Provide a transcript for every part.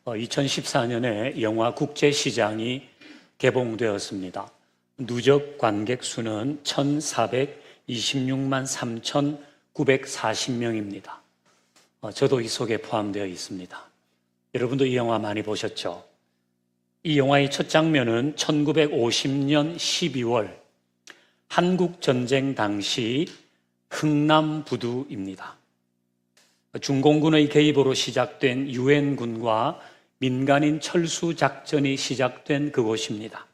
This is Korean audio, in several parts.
2014년에 영화 국제시장이 개봉되었습니다. 누적 관객 수는 1,426만 3,940명입니다. 저도 이 속에 포함되어 있습니다. 여러분도 이 영화 많이 보셨죠? 이 영화의 첫 장면은 1950년 12월 한국전쟁 당시 흥남부두입니다. 중공군의 개입으로 시작된 유엔군과 민간인 철수 작전이 시작된 그곳입니다.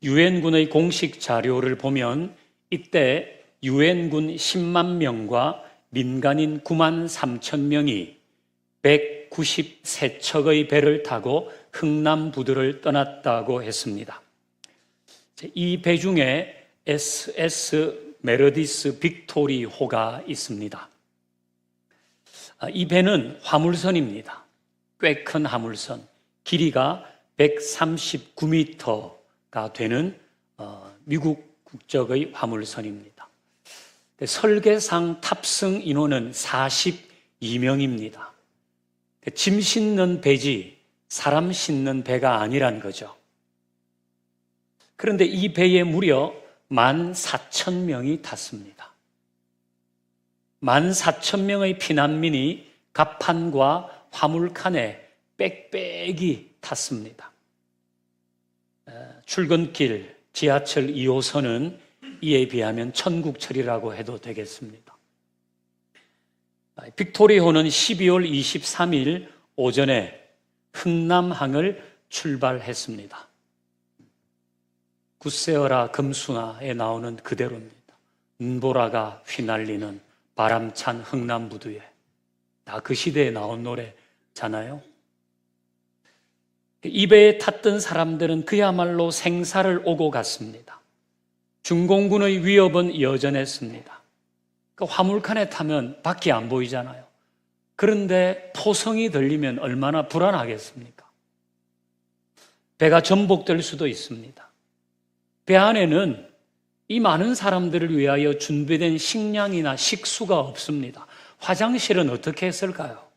유엔군의 공식 자료를 보면 이때 유엔군 10만 명과 민간인 9만 3천 명이 193척의 배를 타고 흥남부두를 떠났다고 했습니다. 이 배 중에 SS 메르디스 빅토리호가 있습니다. 이 배는 화물선입니다. 꽤 큰 화물선, 길이가 139m가 되는 미국 국적의 화물선입니다. 설계상 탑승 인원은 42명입니다. 짐 싣는 배지 사람 싣는 배가 아니란 거죠. 그런데 이 배에 무려 14,000명이 탔습니다. 14,000명의 피난민이 갑판과 화물칸에 빽빽이 탔습니다. 출근길 지하철 2호선은 이에 비하면 천국철이라고 해도 되겠습니다. 빅토리호는 12월 23일 오전에 흥남항을 출발했습니다. 굿세어라 금수나에 나오는 그대로입니다. 은보라가 휘날리는 바람찬 흥남부두에, 다 그 시대에 나온 노래잖아요. 이 배에 탔던 사람들은 그야말로 생사를 오고 갔습니다. 중공군의 위협은 여전했습니다. 그 화물칸에 타면 밖이 안 보이잖아요. 그런데 포성이 들리면 얼마나 불안하겠습니까? 배가 전복될 수도 있습니다. 배 안에는 이 많은 사람들을 위하여 준비된 식량이나 식수가 없습니다. 화장실은 어떻게 했을까요?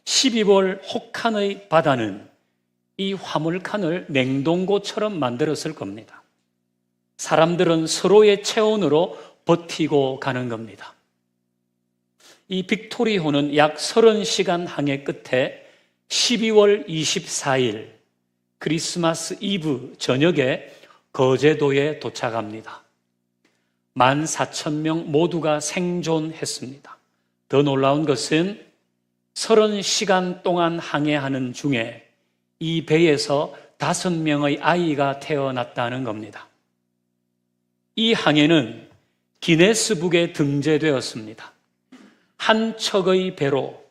12월 혹한의 바다는 이 화물칸을 냉동고처럼 만들었을 겁니다. 사람들은 서로의 체온으로 버티고 가는 겁니다. 이 빅토리호는 약 30시간 항해 끝에 12월 24일 크리스마스 이브 저녁에 거제도에 도착합니다. 14,000명 모두가 생존했습니다. 더 놀라운 것은 30시간 동안 항해하는 중에 이 배에서 5명의 아이가 태어났다는 겁니다. 이 항해는 기네스북에 등재되었습니다. 한 척의 배로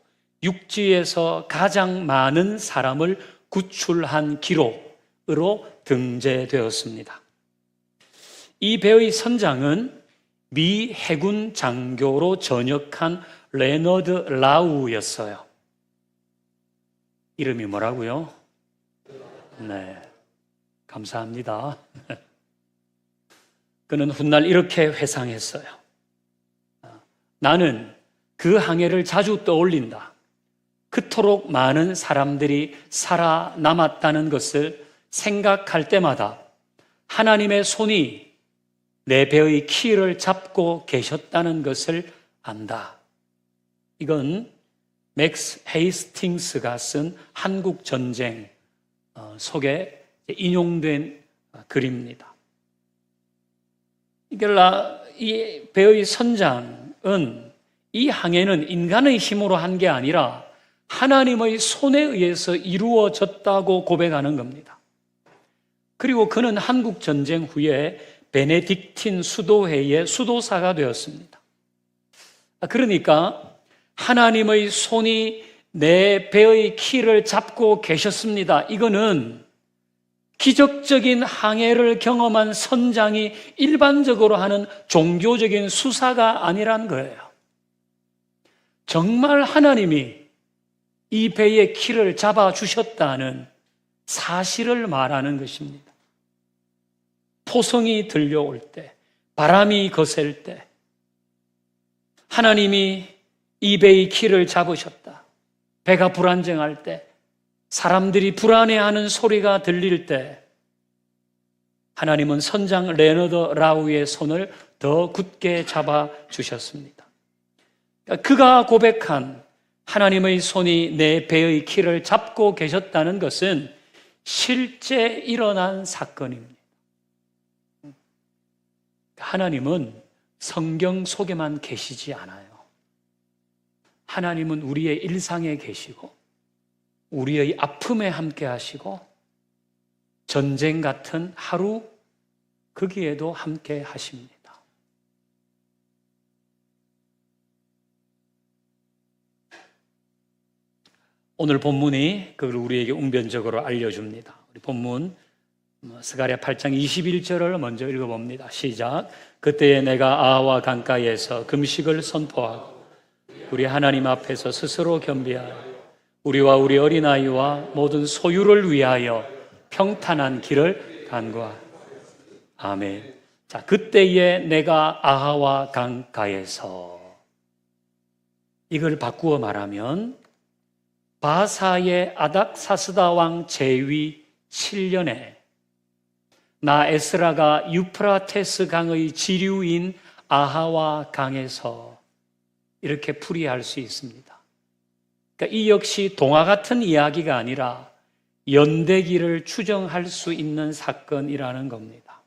육지에서 가장 많은 사람을 구출한 기록으로 등재되었습니다. 이 배의 선장은 미 해군 장교로 전역한 레너드 라우였어요. 이름이 뭐라고요? 네, 감사합니다. 그는 훗날 이렇게 회상했어요. 나는 그 항해를 자주 떠올린다. 그토록 많은 사람들이 살아남았다는 것을 생각할 때마다 하나님의 손이 내 배의 키를 잡고 계셨다는 것을 안다. 이건 맥스 헤이스팅스가 쓴 한국전쟁 속에 인용된 글입니다. 이 배의 선장은 이 항해는 인간의 힘으로 한 게 아니라 하나님의 손에 의해서 이루어졌다고 고백하는 겁니다. 그리고 그는 한국전쟁 후에 베네딕틴 수도회의 수도사가 되었습니다. 그러니까 하나님의 손이 내 배의 키를 잡고 계셨습니다. 이거는 기적적인 항해를 경험한 선장이 일반적으로 하는 종교적인 수사가 아니란 거예요. 정말 하나님이 이 배의 키를 잡아주셨다는 사실을 말하는 것입니다. 포성이 들려올 때, 바람이 거셀 때 하나님이 이 배의 키를 잡으셨다. 배가 불안정할 때, 사람들이 불안해하는 소리가 들릴 때 하나님은 선장 레너드 라우의 손을 더 굳게 잡아 주셨습니다. 그가 고백한 하나님의 손이 내 배의 키를 잡고 계셨다는 것은 실제 일어난 사건입니다. 하나님은 성경 속에만 계시지 않아요. 하나님은 우리의 일상에 계시고 우리의 아픔에 함께 하시고 전쟁 같은 하루 거기에도 함께 하십니다. 오늘 본문이 그걸 우리에게 웅변적으로 알려줍니다. 우리 본문 스가랴 8장 21절을 먼저 읽어봅니다. 시작. 그때에 내가 아하와 강가에서 금식을 선포하고 우리 하나님 앞에서 스스로 겸비하여 우리와 우리 어린아이와 모든 소유를 위하여 평탄한 길을 간구하라. 아멘. 자, 그때에 내가 아하와 강가에서, 이걸 바꾸어 말하면 바사의 아닥사스다 왕 제위 7년에 나 에스라가 유프라테스 강의 지류인 아하와 강에서, 이렇게 풀이할 수 있습니다. 그러니까 이 역시 동화 같은 이야기가 아니라 연대기를 추정할 수 있는 사건이라는 겁니다.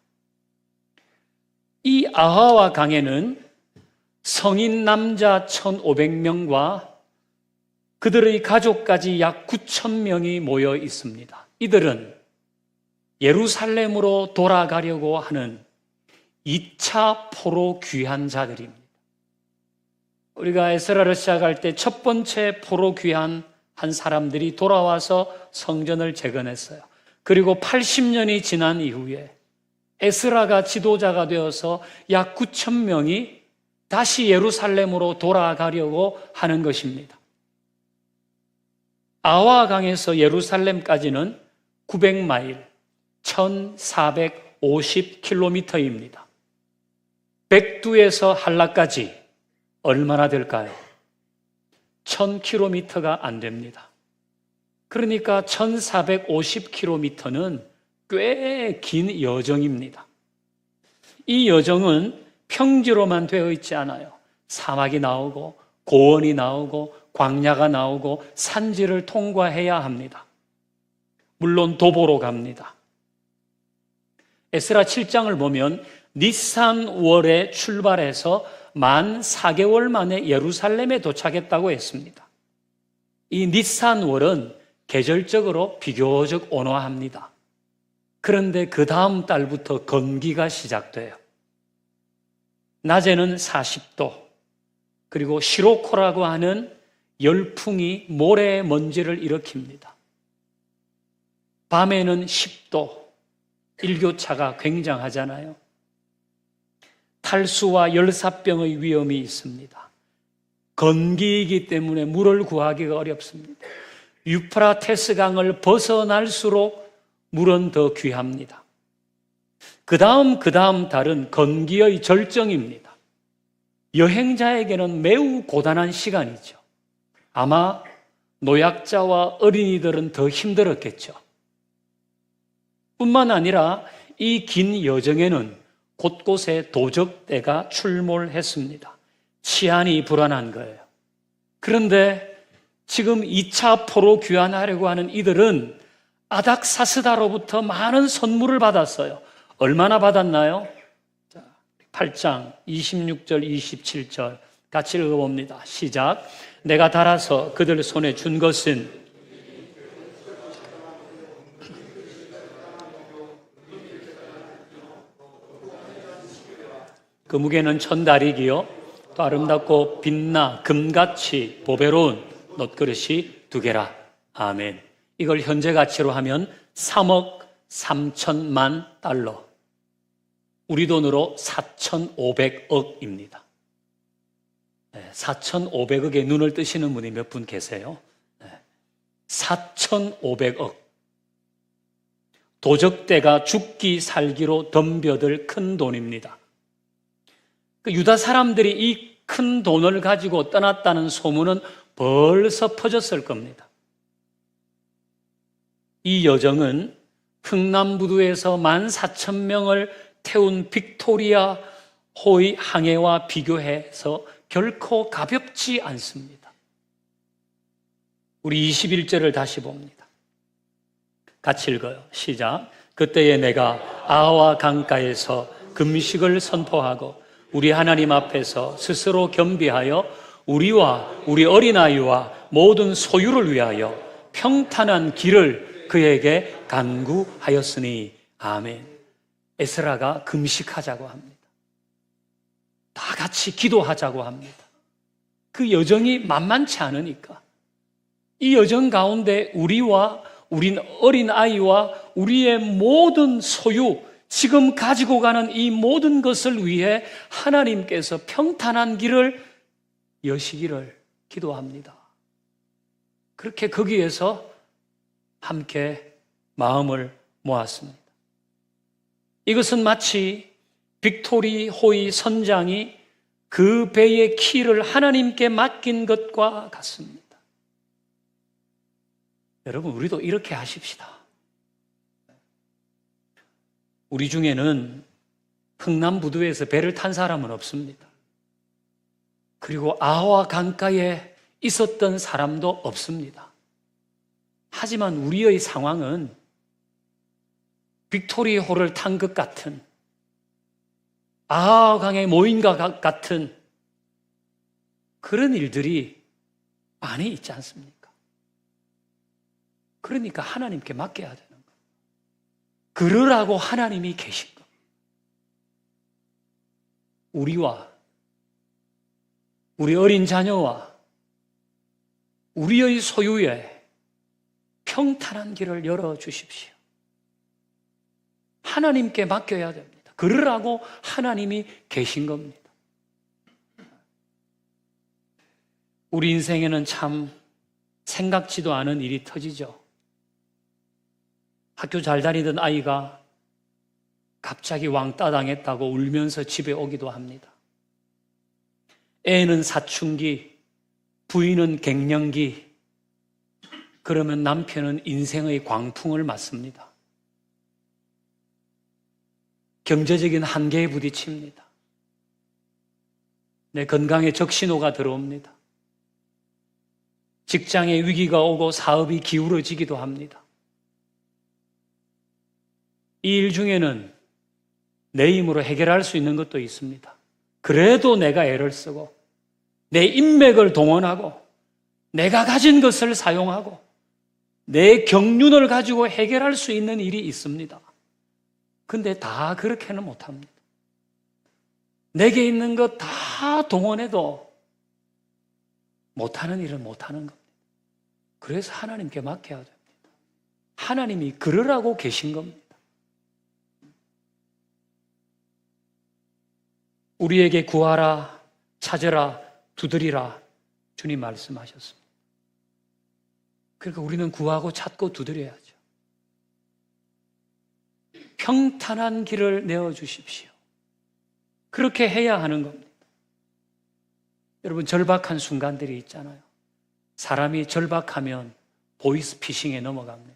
이 아하와 강에는 성인 남자 1,500명과 그들의 가족까지 약 9,000명이 모여 있습니다. 이들은 예루살렘으로 돌아가려고 하는 2차 포로 귀환 자들입니다. 우리가 에스라를 시작할 때 첫 번째 포로 귀환한 사람들이 돌아와서 성전을 재건했어요. 그리고 80년이 지난 이후에 에스라가 지도자가 되어서 약 9,000명이 다시 예루살렘으로 돌아가려고 하는 것입니다. 아와 강에서 예루살렘까지는 900마일, 1450km입니다. 백두에서 한라까지 얼마나 될까요? 1000km가 안 됩니다. 그러니까 1450km는 꽤 긴 여정입니다. 이 여정은 평지로만 되어 있지 않아요. 사막이 나오고 고원이 나오고 광야가 나오고 산지를 통과해야 합니다. 물론 도보로 갑니다. 에스라 7장을 보면 니산월에 출발해서 만 4개월 만에 예루살렘에 도착했다고 했습니다. 이 니산월은 계절적으로 비교적 온화합니다. 그런데 그 다음 달부터 건기가 시작돼요. 낮에는 40도, 그리고 시로코라고 하는 열풍이 모래 먼지를 일으킵니다. 밤에는 10도, 일교차가 굉장하잖아요. 탈수와 열사병의 위험이 있습니다. 건기이기 때문에 물을 구하기가 어렵습니다. 유프라테스 강을 벗어날수록 물은 더 귀합니다. 그 다음 달은 건기의 절정입니다. 여행자에게는 매우 고단한 시간이죠. 아마 노약자와 어린이들은 더 힘들었겠죠. 뿐만 아니라 이 긴 여정에는 곳곳에 도적대가 출몰했습니다. 치안이 불안한 거예요. 그런데 지금 2차 포로 귀환하려고 하는 이들은 아닥사스다로부터 많은 선물을 받았어요. 얼마나 받았나요? 8장 26절 27절 같이 읽어봅니다. 시작. 내가 달아서 그들 손에 준 것은 그 무게는 1000다리기요 또 아름답고 빛나 금같이 보배로운 놋그릇이 2개라. 아멘. 이걸 현재 가치로 하면 3억 3천만 달러, 우리 돈으로 4,500억입니다. 4,500억에 눈을 뜨시는 분이 몇 분 계세요? 4,500억. 도적대가 죽기 살기로 덤벼들 큰 돈입니다. 유다 사람들이 이 큰 돈을 가지고 떠났다는 소문은 벌써 퍼졌을 겁니다. 이 여정은 흥남부두에서 14,000명을 태운 빅토리아 호의 항해와 비교해서 결코 가볍지 않습니다. 우리 21절을 다시 봅니다. 같이 읽어요. 시작. 그때에 내가 아와 강가에서 금식을 선포하고 우리 하나님 앞에서 스스로 겸비하여 우리와 우리 어린아이와 모든 소유를 위하여 평탄한 길을 그에게 간구하였으니 아멘. 에스라가 금식하자고 합니다. 다 같이 기도하자고 합니다. 그 여정이 만만치 않으니까 이 여정 가운데 우리와 우린 어린아이와 우리의 모든 소유, 지금 가지고 가는 이 모든 것을 위해 하나님께서 평탄한 길을 여시기를 기도합니다. 그렇게 거기에서 함께 마음을 모았습니다. 이것은 마치 빅토리 호의 선장이 그 배의 키를 하나님께 맡긴 것과 같습니다. 여러분, 우리도 이렇게 하십시다. 우리 중에는 흥남부두에서 배를 탄 사람은 없습니다. 그리고 아와 강가에 있었던 사람도 없습니다. 하지만 우리의 상황은 빅토리호를 탄 것 같은, 아하 강에 모인 것 같은 그런 일들이 많이 있지 않습니까? 그러니까 하나님께 맡겨야 되는 거예요. 그러라고 하나님이 계신 겁니다. 우리와 우리 어린 자녀와 우리의 소유에 평탄한 길을 열어주십시오. 하나님께 맡겨야 됩니다. 그러라고 하나님이 계신 겁니다. 우리 인생에는 참 생각지도 않은 일이 터지죠. 학교 잘 다니던 아이가 갑자기 왕따 당했다고 울면서 집에 오기도 합니다. 애는 사춘기, 부인은 갱년기, 그러면 남편은 인생의 광풍을 맞습니다. 경제적인 한계에 부딪힙니다. 내 건강에 적신호가 들어옵니다. 직장에 위기가 오고 사업이 기울어지기도 합니다. 이 일 중에는 내 힘으로 해결할 수 있는 것도 있습니다. 그래도 내가 애를 쓰고 내 인맥을 동원하고 내가 가진 것을 사용하고 내 경륜을 가지고 해결할 수 있는 일이 있습니다. 근데 다 그렇게는 못합니다. 내게 있는 것 다 동원해도 못하는 일은 못하는 겁니다. 그래서 하나님께 맡겨야 됩니다. 하나님이 그러라고 계신 겁니다. 우리에게 구하라, 찾으라, 두드리라 주님 말씀하셨습니다. 그러니까 우리는 구하고 찾고 두드려야죠. 평탄한 길을 내어주십시오. 그렇게 해야 하는 겁니다. 여러분, 절박한 순간들이 있잖아요. 사람이 절박하면 보이스피싱에 넘어갑니다.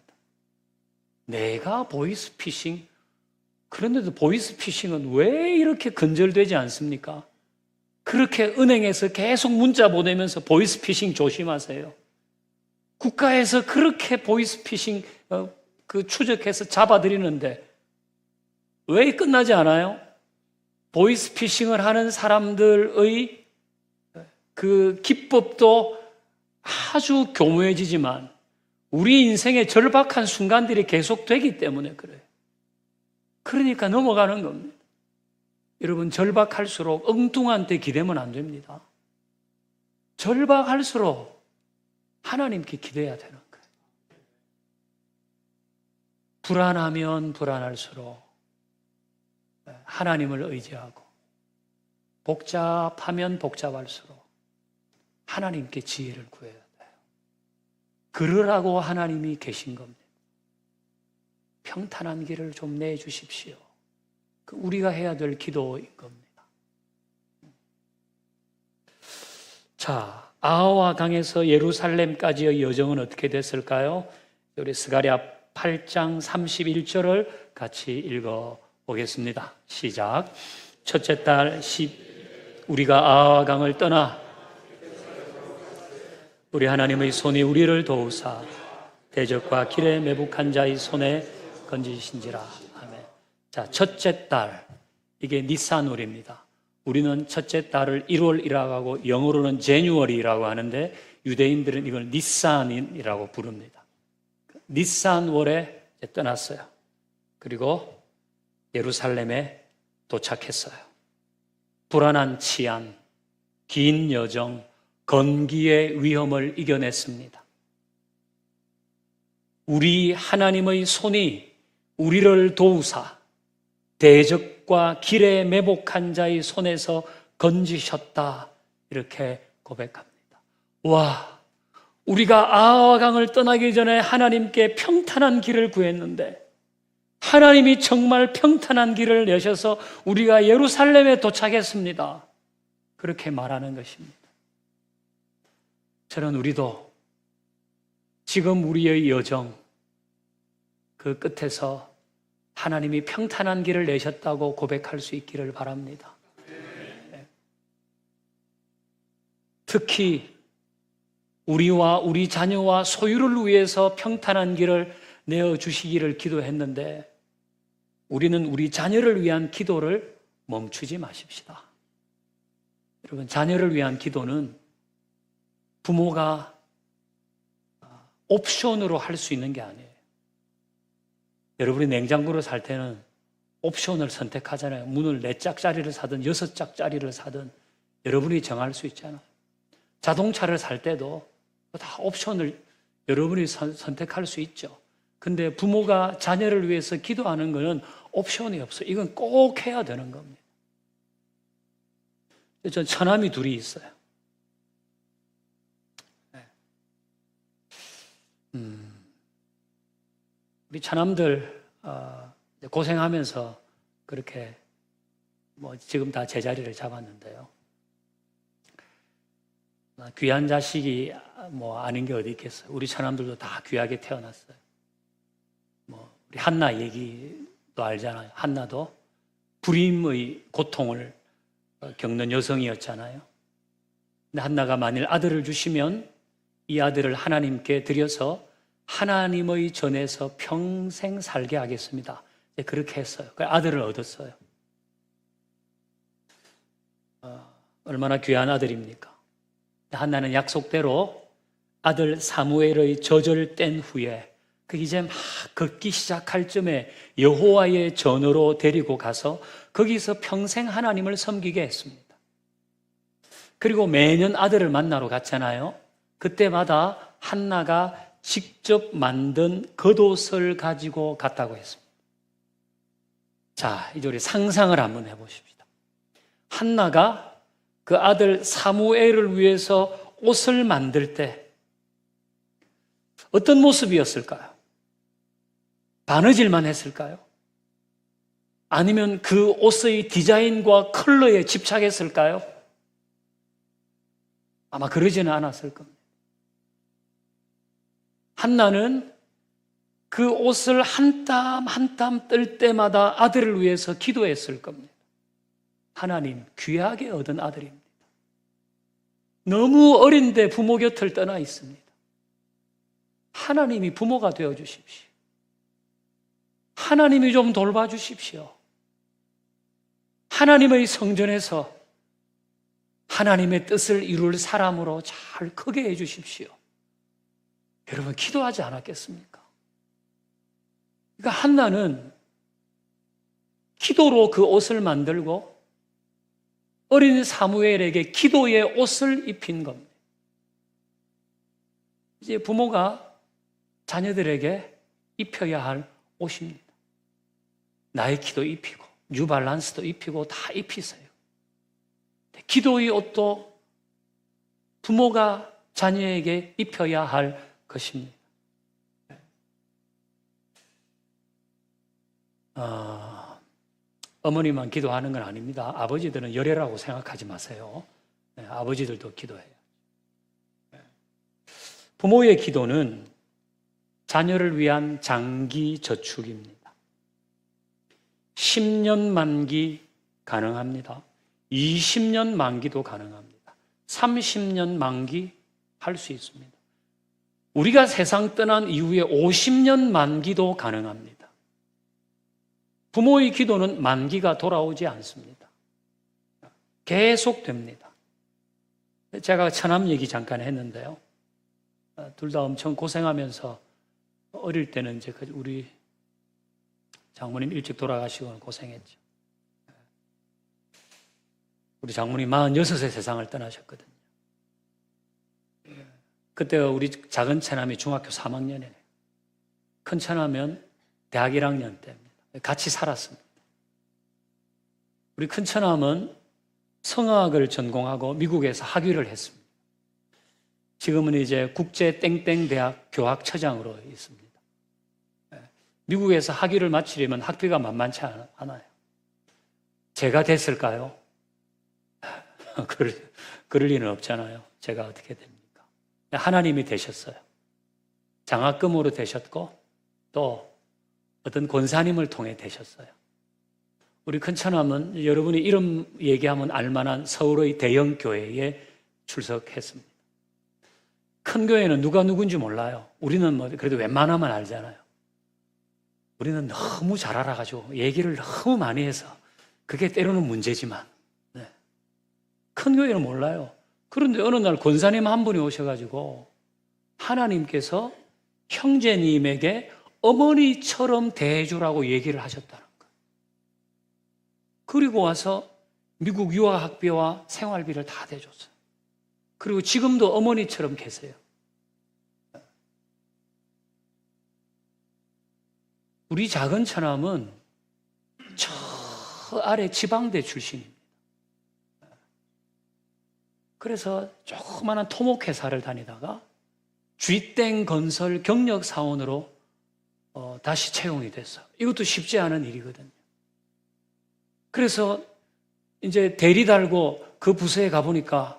내가 보이스피싱? 그런데도 보이스피싱은 왜 이렇게 근절되지 않습니까? 그렇게 은행에서 계속 문자 보내면서 보이스피싱 조심하세요. 국가에서 그렇게 보이스피싱 추적해서 잡아들이는데 왜 끝나지 않아요? 보이스피싱을 하는 사람들의 그 기법도 아주 교묘해지지만 우리 인생의 절박한 순간들이 계속되기 때문에 그래요. 그러니까 넘어가는 겁니다. 여러분, 절박할수록 엉뚱한 데 기대면 안 됩니다. 절박할수록 하나님께 기대야 되는 거예요. 불안하면 불안할수록 하나님을 의지하고, 복잡하면 복잡할수록 하나님께 지혜를 구해야 돼요. 그러라고 하나님이 계신 겁니다. 평탄한 길을 좀 내주십시오. 우리가 해야 될 기도인 겁니다. 자, 아하와 강에서 예루살렘까지의 여정은 어떻게 됐을까요? 우리 스가랴 8장 31절을 같이 읽어 보겠습니다. 시작. 첫째 달 우리가 아하와 강을 떠나 우리 하나님의 손이 우리를 도우사 대적과 길에 매복한 자의 손에 건지신지라. 아멘. 자, 첫째 달, 이게 니산월입니다. 우리는 첫째 달을 1월이라고 하고 영어로는 제뉴얼이라고 하는데 유대인들은 이걸 니산이라고 부릅니다. 니산월에 떠났어요. 그리고 예루살렘에 도착했어요. 불안한 치안, 긴 여정, 건기의 위험을 이겨냈습니다. 우리 하나님의 손이 우리를 도우사 대적과 길에 매복한 자의 손에서 건지셨다, 이렇게 고백합니다. 와, 우리가 아하와 강을 떠나기 전에 하나님께 평탄한 길을 구했는데 하나님이 정말 평탄한 길을 내셔서 우리가 예루살렘에 도착했습니다. 그렇게 말하는 것입니다. 저는 우리도 지금 우리의 여정 그 끝에서 하나님이 평탄한 길을 내셨다고 고백할 수 있기를 바랍니다. 특히 우리와 우리 자녀와 소유를 위해서 평탄한 길을 내어주시기를 기도했는데 우리는 우리 자녀를 위한 기도를 멈추지 마십시다. 여러분, 자녀를 위한 기도는 부모가 옵션으로 할 수 있는 게 아니에요. 여러분이 냉장고를 살 때는 옵션을 선택하잖아요. 문을 4짝짜리를 사든 6짝짜리를 사든 여러분이 정할 수 있잖아요. 자동차를 살 때도 다 옵션을 여러분이 선택할 수 있죠. 근데 부모가 자녀를 위해서 기도하는 것은 옵션이 없어요. 이건 꼭 해야 되는 겁니다. 전 처남이 둘이 있어요. 우리 처남들 고생하면서 그렇게 지금 다 제자리를 잡았는데요. 귀한 자식이 아닌 게 어디 있겠어요. 우리 처남들도 다 귀하게 태어났어요. 우리 한나 얘기도 알잖아요. 한나도 불임의 고통을 겪는 여성이었잖아요. 근데 한나가 만일 아들을 주시면 이 아들을 하나님께 드려서 하나님의 전에서 평생 살게 하겠습니다. 그렇게 했어요. 아들을 얻었어요. 얼마나 귀한 아들입니까? 한나는 약속대로 아들 사무엘의 젖을 뗀 후에 이제 막 걷기 시작할 쯤에 여호와의 전으로 데리고 가서 거기서 평생 하나님을 섬기게 했습니다. 그리고 매년 아들을 만나러 갔잖아요. 그때마다 한나가 직접 만든 겉옷을 가지고 갔다고 했습니다. 자, 이제 우리 상상을 한번 해보십시다. 한나가 그 아들 사무엘을 위해서 옷을 만들 때 어떤 모습이었을까요? 바느질만 했을까요? 아니면 그 옷의 디자인과 컬러에 집착했을까요? 아마 그러지는 않았을 겁니다. 한나는 그 옷을 한 땀 한 땀 뜰 때마다 아들을 위해서 기도했을 겁니다. 하나님, 귀하게 얻은 아들입니다. 너무 어린데 부모 곁을 떠나 있습니다. 하나님이 부모가 되어 주십시오. 하나님이 좀 돌봐 주십시오. 하나님의 성전에서 하나님의 뜻을 이룰 사람으로 잘 크게 해 주십시오. 여러분, 기도하지 않았겠습니까? 그러니까 한나는 기도로 그 옷을 만들고 어린 사무엘에게 기도의 옷을 입힌 겁니다. 이제 부모가 자녀들에게 입혀야 할 옷입니다. 나이키도 입히고 뉴발란스도 입히고 다 입히세요. 기도의 옷도 부모가 자녀에게 입혀야 할 것입니다. 어머니만 기도하는 건 아닙니다. 아버지들은 열애라고 생각하지 마세요. 아버지들도 기도해요. 부모의 기도는 자녀를 위한 장기 저축입니다. 10년 만기 가능합니다. 20년 만기도 가능합니다. 30년 만기 할 수 있습니다. 우리가 세상 떠난 이후에 50년 만기도 가능합니다. 부모의 기도는 만기가 돌아오지 않습니다. 계속됩니다. 제가 처남 얘기 잠깐 했는데요. 둘 다 엄청 고생하면서 어릴 때는 이제 우리 장모님 일찍 돌아가시고 고생했죠. 우리 장모님 46세 세상을 떠나셨거든요. 그때 우리 작은 처남이 중학교 3학년이에요. 큰 처남은 대학 1학년 때입니다. 같이 살았습니다. 우리 큰 처남은 성악을 전공하고 미국에서 학위를 했습니다. 지금은 이제 국제 땡땡 대학 교학처장으로 있습니다. 미국에서 학위를 마치려면 학비가 만만치 않아요. 제가 됐을까요? 그럴 리는 없잖아요. 제가 어떻게 됩니까? 하나님이 되셨어요. 장학금으로 되셨고 또 어떤 권사님을 통해 되셨어요. 우리 큰처남은 여러분이 이름 얘기하면 알만한 서울의 대형 교회에 출석했습니다. 큰 교회는 누가 누군지 몰라요. 우리는 뭐 그래도 웬만하면 알잖아요. 우리는 너무 잘 알아가지고 얘기를 너무 많이 해서 그게 때로는 문제지만 큰 교회는 몰라요. 그런데 어느 날 권사님 한 분이 오셔가지고 하나님께서 형제님에게 어머니처럼 대해주라고 얘기를 하셨다는 거예요. 그리고 와서 미국 유아학비와 생활비를 다 대줬어요. 그리고 지금도 어머니처럼 계세요. 우리 작은 처남은 저 아래 지방대 출신입니다. 그래서 조그마한 토목회사를 다니다가 쥐땡 건설 경력사원으로 다시 채용이 됐어. 이것도 쉽지 않은 일이거든요. 그래서 이제 대리 달고 그 부서에 가보니까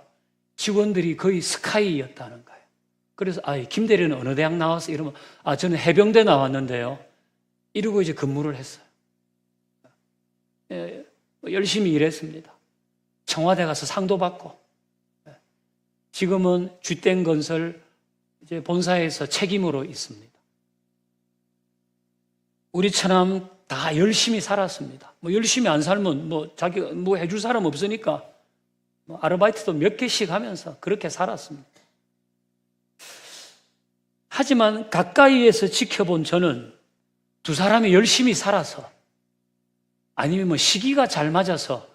직원들이 거의 스카이였다는 거예요. 그래서 김 대리는 어느 대학 나왔어? 이러면 저는 해병대 나왔는데요. 이러고 이제 근무를 했어요. 열심히 일했습니다. 청와대 가서 상도 받고 지금은 쥐땡 건설 이제 본사에서 책임으로 있습니다. 우리 처남 다 열심히 살았습니다. 뭐 열심히 안 살면 뭐 자기 뭐 해줄 사람 없으니까 뭐 아르바이트도 몇 개씩 하면서 그렇게 살았습니다. 하지만 가까이에서 지켜본 저는 두 사람이 열심히 살아서 아니면 뭐 시기가 잘 맞아서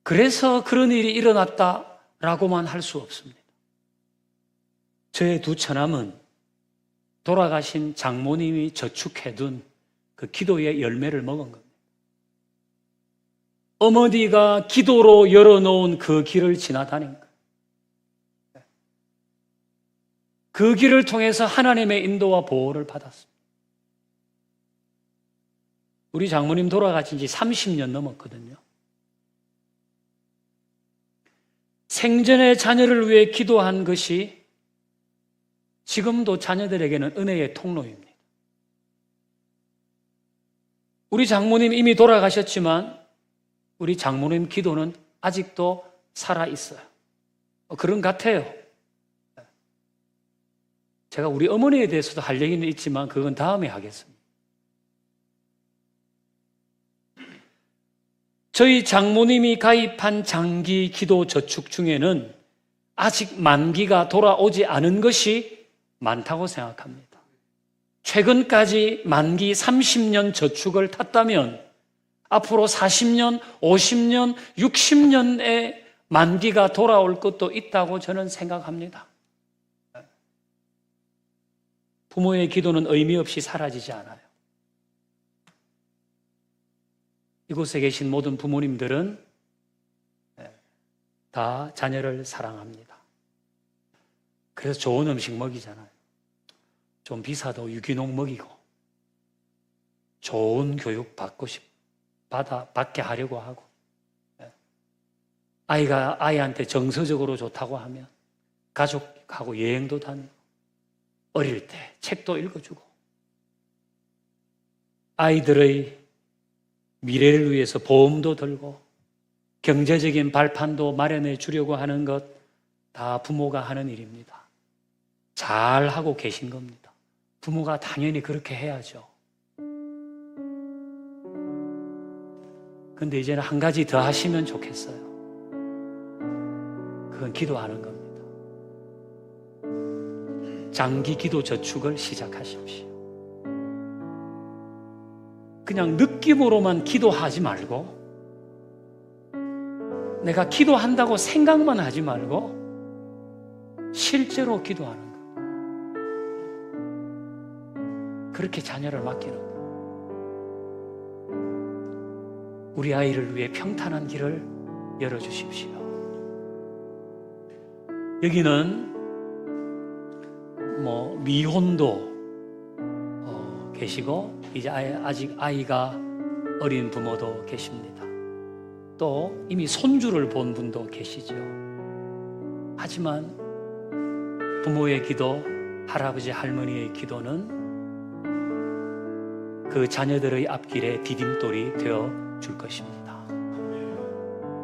그래서 그런 일이 일어났다라고만 할 수 없습니다. 저의 두 처남은 돌아가신 장모님이 저축해둔 그 기도의 열매를 먹은 겁니다. 어머니가 기도로 열어놓은 그 길을 지나다닌 거예요. 그 길을 통해서 하나님의 인도와 보호를 받았습니다. 우리 장모님 돌아가신 지 30년 넘었거든요. 생전에 자녀를 위해 기도한 것이 지금도 자녀들에게는 은혜의 통로입니다. 우리 장모님 이미 돌아가셨지만 우리 장모님 기도는 아직도 살아있어요. 그런 것 같아요. 제가 우리 어머니에 대해서도 할 얘기는 있지만 그건 다음에 하겠습니다. 저희 장모님이 가입한 장기 기도 저축 중에는 아직 만기가 돌아오지 않은 것이 많다고 생각합니다. 최근까지 만기 30년 저축을 탔다면 앞으로 40년, 50년, 60년의 만기가 돌아올 것도 있다고 저는 생각합니다. 부모의 기도는 의미 없이 사라지지 않아요. 이곳에 계신 모든 부모님들은 다 자녀를 사랑합니다. 그래서 좋은 음식 먹이잖아요. 좀 비싸도 유기농 먹이고 좋은 교육 받게 하려고 하고 아이가 아이한테 정서적으로 좋다고 하면 가족 하고 여행도 다니고 어릴 때 책도 읽어주고 아이들의 미래를 위해서 보험도 들고 경제적인 발판도 마련해 주려고 하는 것 다 부모가 하는 일입니다. 잘 하고 계신 겁니다. 부모가 당연히 그렇게 해야죠. 근데 이제는 한 가지 더 하시면 좋겠어요. 그건 기도하는 겁니다. 장기 기도 저축을 시작하십시오. 그냥 느낌으로만 기도하지 말고 내가 기도한다고 생각만 하지 말고 실제로 기도하는 것. 그렇게 자녀를 맡기는 것. 우리 아이를 위해 평탄한 길을 열어주십시오. 여기는 미혼도 계시고 이제 아직 아이가 어린 부모도 계십니다. 또 이미 손주를 본 분도 계시죠. 하지만 부모의 기도, 할아버지 할머니의 기도는 그 자녀들의 앞길에 디딤돌이 되어 줄 것입니다.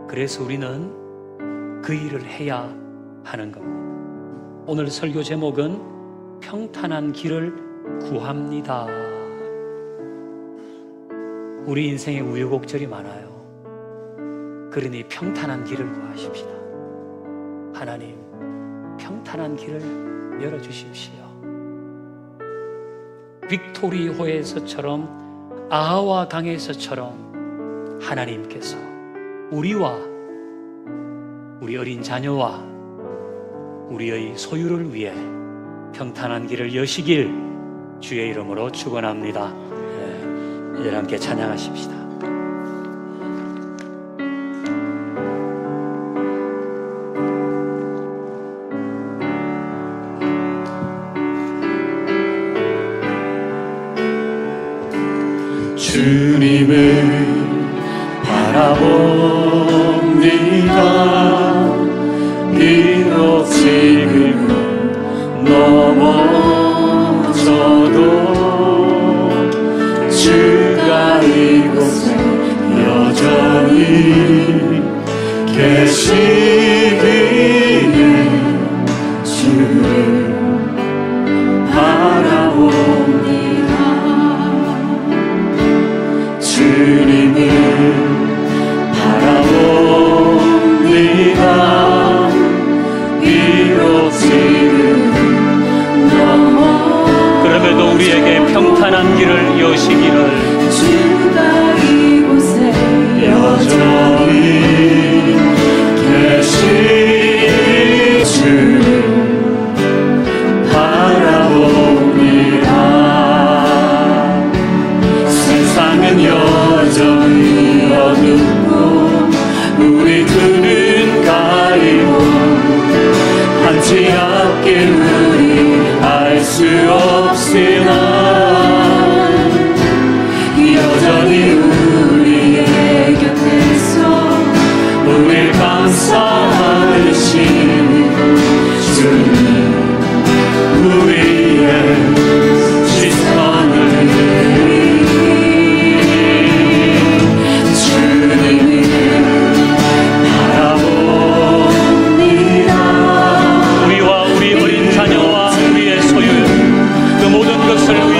그래서 우리는 그 일을 해야 하는 겁니다. 오늘 설교 제목은 평탄한 길을 구합니다. 우리 인생에 우여곡절이 많아요. 그러니 평탄한 길을 구하십시다. 하나님, 평탄한 길을 열어주십시오. 빅토리호에서처럼 아하와 강에서처럼 하나님께서 우리와 우리 어린 자녀와 우리의 소유를 위해 평탄한 길을 여시길 주의 이름으로 축원합니다. 이제 함께 찬양하십시다. 주님을 바라봅니다. 비록 지금 넘어져도 주가 이곳에 여전히 계시기에 주를 바라봅니다. 주님을 바라봅니다. 비록 지금 그럼에도 우리에게 평탄한 길을 여시기를 주가 이곳에 여전히 계신 주를 바라봅니다. 세상은 여전히 어둡고 우리들은 가리고 한치 앞길 우리 알 수 없으나 여전히 우리의 곁에서 우릴 감싸주시는 주님, 우리의 시선을 주님을 바라봅니다. 우리와 우리 어린 자녀와 우리의 소유 그 모든 것을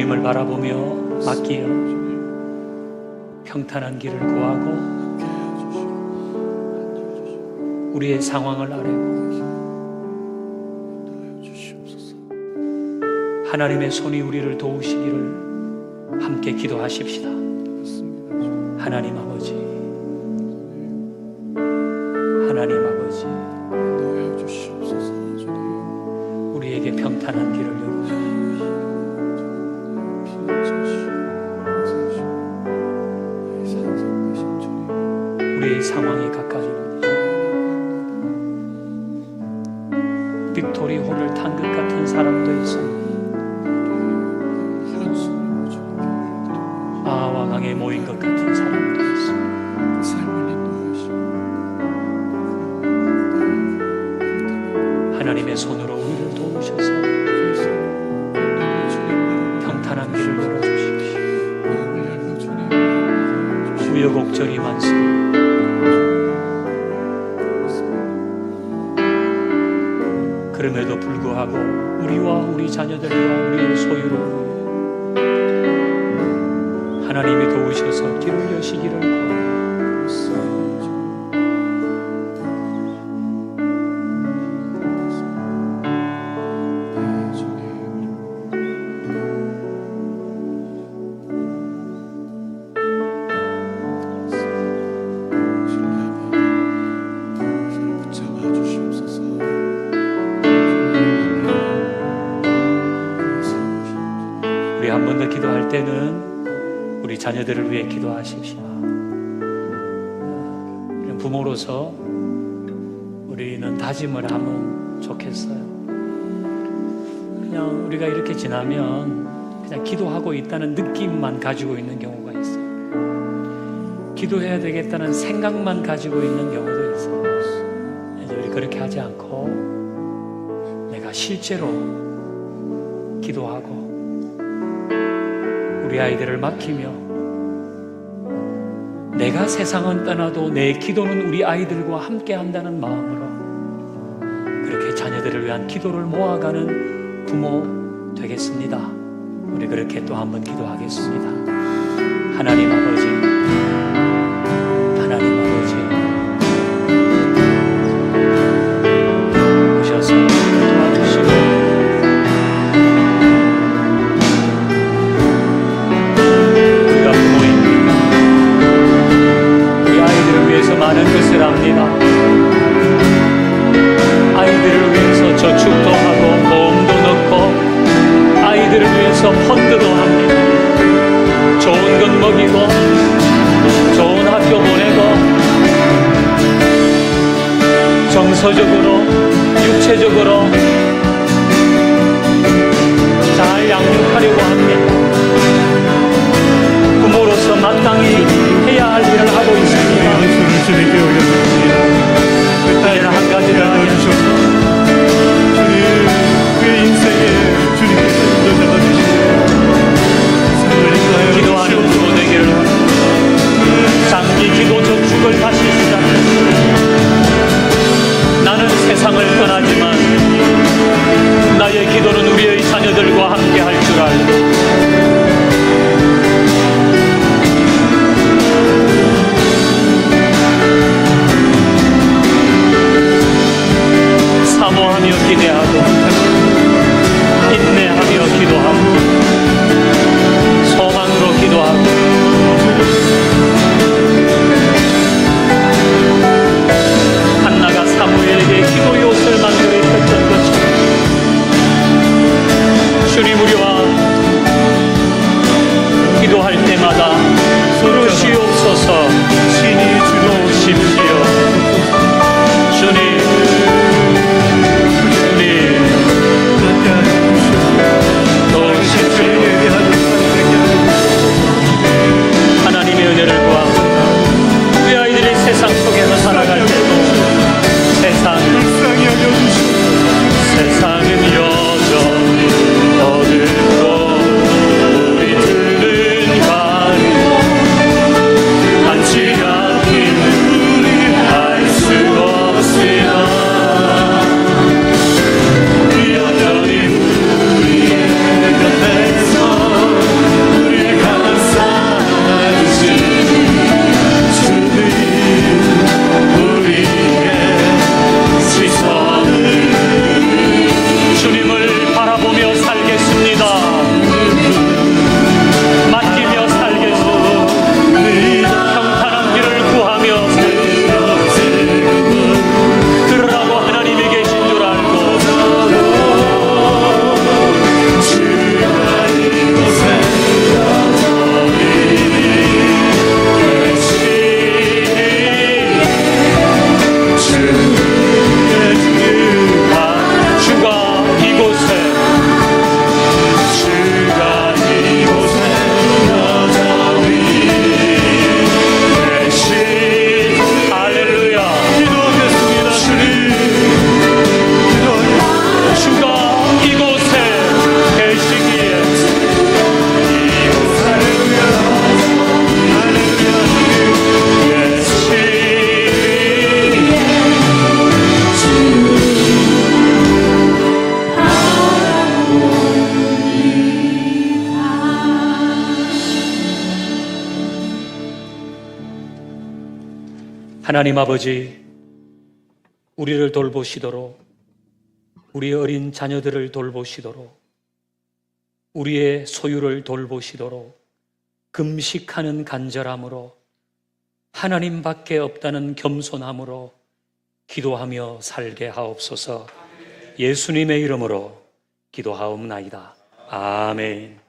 주님을 바라보며 맡기어 평탄한 길을 구하고 우리의 상황을 아뢰고 하나님의 손이 우리를 도우시기를 함께 기도하십시다. 하나님 아버지, 하나님 아버지, 우리에게 평탄한 길을 열어주시옵소서. 우리의 상황이 가까워집니다. 빅토리 홀을 탄 것 같은 사람도 있습니다. 아와강에 모인 것 같은 사람도 있습니다. 하나님의 손으로 우리를 도우셔서 평탄한 길을 열어주십시오. 우여곡절이 많습니다. 그럼에도 불구하고 우리와 우리 자녀들과 우리의 소유를 하나님이 도우셔서 길을 여시기를 구합니다. 우리 한 번 더 기도할 때는 우리 자녀들을 위해 기도하십시오. 부모로서 우리는 다짐을 하면 좋겠어요. 그냥 우리가 이렇게 지나면 그냥 기도하고 있다는 느낌만 가지고 있는 경우가 있어요. 기도해야 되겠다는 생각만 가지고 있는 경우도 있어요. 이제 우리 그렇게 하지 않고 내가 실제로 기도하고 우리 아이들을 맡기며 내가 세상은 떠나도 내 기도는 우리 아이들과 함께 한다는 마음으로 그렇게 자녀들을 위한 기도를 모아가는 부모 되겠습니다. 우리 그렇게 또 한번 기도하겠습니다. 하나님 아버지, 하나님 아버지, 오셔서 도와주시고 우리가 부모입니다. 우리 아이들을 위해서 많은 것을 합니다. 아이들을 위해서 저축도 하고 보험도 넣고 아이들을 위해서 펀드도 합니다. 좋은 것 먹이고 좋은 학교 보내고 정서적으로 육체적으로 잘 양육하려고 합니다. 부모로서 마땅히 해야 할 일을 하고 있습니다. 주님께 올려드립니다. 이제는 한 가지를 도와주셔서 우리의 인생에 주님께서 인도자가 되시고 기도하는 부모 되기를 장기 기도 저축을 다시 시작합니다. 나는 세상을 떠나지만 하나님 아버지, 우리를 돌보시도록, 우리의 어린 자녀들을 돌보시도록, 우리의 소유를 돌보시도록 금식하는 간절함으로, 하나님밖에 없다는 겸손함으로 기도하며 살게 하옵소서. 예수님의 이름으로 기도하옵나이다. 아멘.